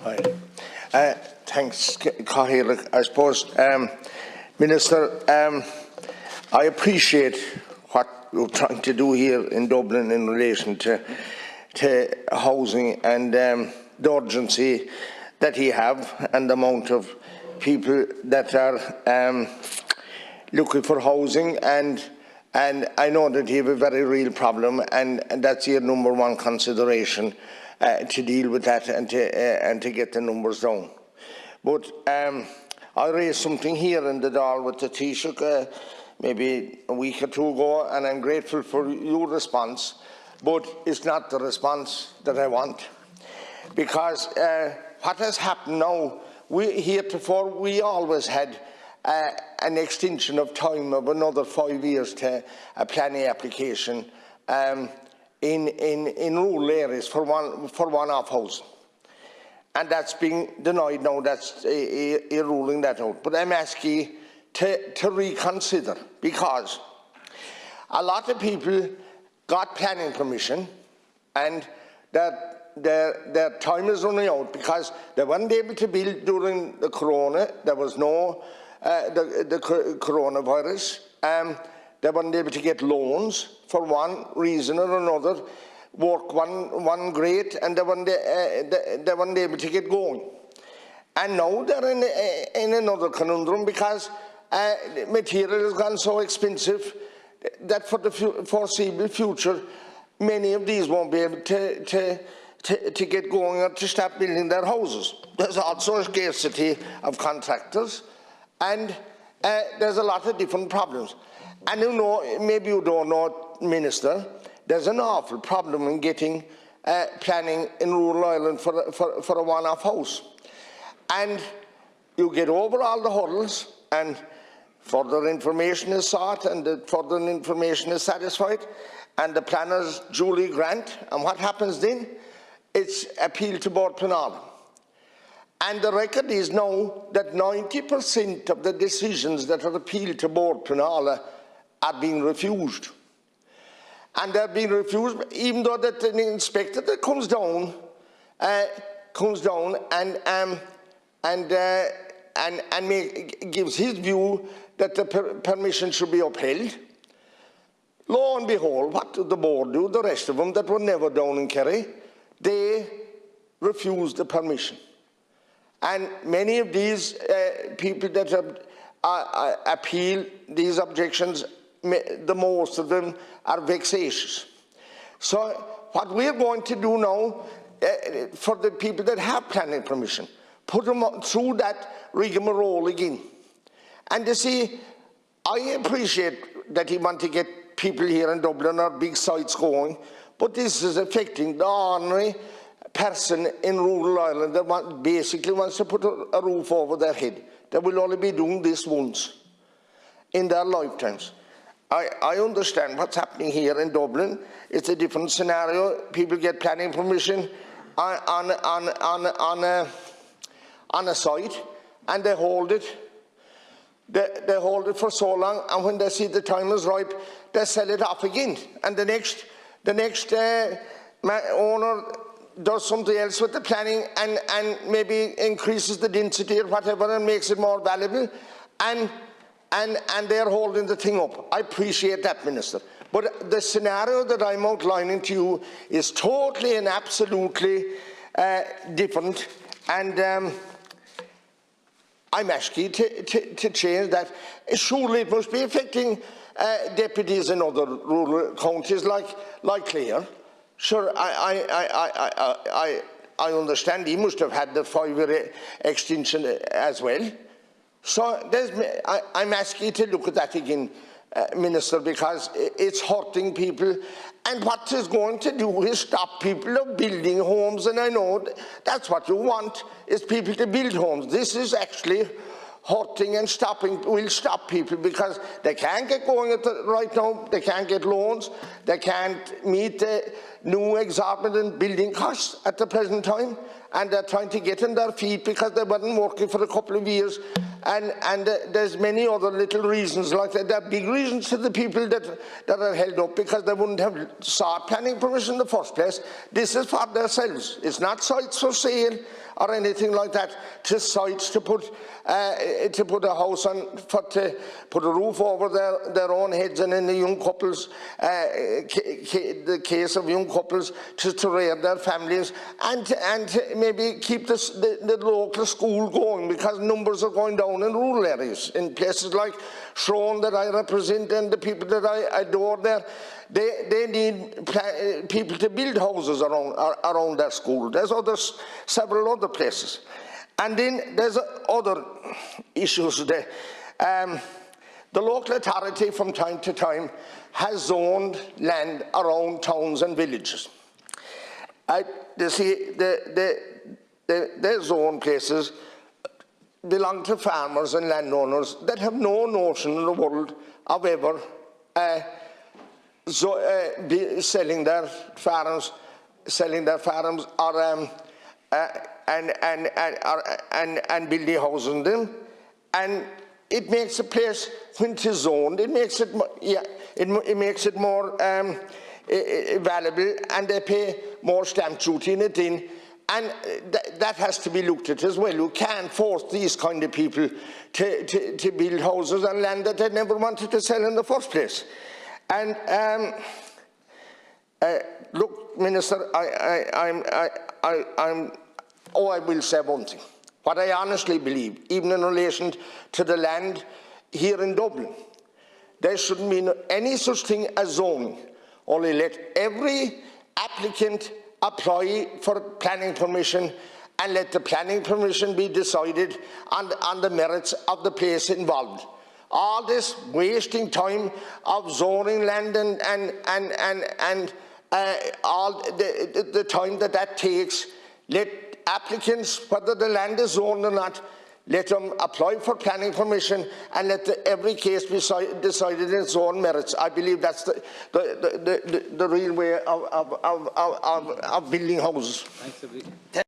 Right. Thanks, Cahill. I suppose, Minister, I appreciate what you're trying to do here in Dublin in relation to housing and the urgency that you have and the amount of people that are looking for housing, and I know that you have a very real problem, and that's your number one consideration, to deal with that and to get the numbers down. But I raised something here in the Dáil with the Taoiseach maybe a week or two ago, and I'm grateful for your response, but it's not the response that I want. Because what has happened now, heretofore we always had an extension of time of another 5 years to a planning application in rural areas for one-off housing. And that's being denied now. That's you're ruling that out. But I'm asking you to reconsider, because a lot of people got planning permission and their time is running out because they weren't able to build during the corona. There was no the coronavirus. They weren't able to get loans for one reason or another. Work one great, and they weren't able to get going. And now they're in another conundrum because material has gone so expensive that for the foreseeable future, many of these won't be able to get going or to start building their houses. There's also a scarcity of contractors, and there's a lot of different problems. And you know, maybe you don't know, Minister, there's an awful problem in getting planning in rural Ireland for a one-off house. And you get over all the hurdles, and further information is sought, and the further information is satisfied, and the planners duly grant. And what happens then? It's appealed to Board Penal. And the record is now that 90% of the decisions that are appealed to Board Penal are being refused. And they're being refused, even though that an inspector that comes down and gives his view that the permission should be upheld. Lo and behold, what did the board do? The rest of them that were never down in Kerry, they refused the permission. And many of these people that have appealed these objections, the most of them are vexatious. So what we're going to do now, for the people that have planning permission, put them through that rigmarole again. And you see, I appreciate that you want to get people here in Dublin or big sites going, but this is affecting the ordinary person in rural Ireland that basically wants to put a roof over their head. They will only be doing this once in their lifetimes. I understand what's happening here in Dublin. It's a different scenario. People get planning permission on a site, and they hold it. They hold it for so long, and when they see the time is ripe, they sell it off again. And the next owner does something else with the planning and maybe increases the density or whatever and makes it more valuable, and they're holding the thing up. I appreciate that, Minister. But the scenario that I'm outlining to you is totally and absolutely different, and I'm asking you to change that. Surely it must be affecting deputies in other rural counties like Clare. Sure, I understand he must have had the 5-year extension as well. So I'm asking you to look at that again, Minister, because it's hurting people. And what it's going to do is stop people of building homes. And I know that's what you want, is people to build homes. This is actually hurting and will stop people, because they can't get going right now. They can't get loans. They can't meet new exorbitant building costs at the present time, and they're trying to get on their feet because they weren't working for a couple of years, and there's many other little reasons like that. There are big reasons to the people that are held up because they wouldn't have sought planning permission in the first place. This is for themselves. It's not sites for sale or anything like that. Just sites to put a house on, to put a roof over their own heads, and in the young couples, the case of young couples, just to rear their families, and to maybe keep the local school going, because numbers are going down in rural areas, in places like Shrown that I represent, and the people that I adore there. They need people to build houses around their school. There's several other places. And then there's other issues there. The local authority from time to time has zoned land around towns and villages. They see their zone places belong to farmers and landowners that have no notion in the world of ever selling their farms, or and building houses in them, and it makes a place, when it is zoned, it makes it more valuable, and they pay more stamp duty in it. And that has to be looked at as well. You can't force these kind of people to build houses on land that they never wanted to sell in the first place. And look, Minister, I will say one thing. What I honestly believe, even in relation to the land here in Dublin, there shouldn't be any such thing as zoning. Only let every applicant apply for planning permission, and let the planning permission be decided on the merits of the place involved. All this wasting time of zoning land and all the time that takes, let applicants, whether the land is zoned or not, let them apply for planning permission, and let every case be decided in its own merits. I believe that's the real way of building houses. Thanks,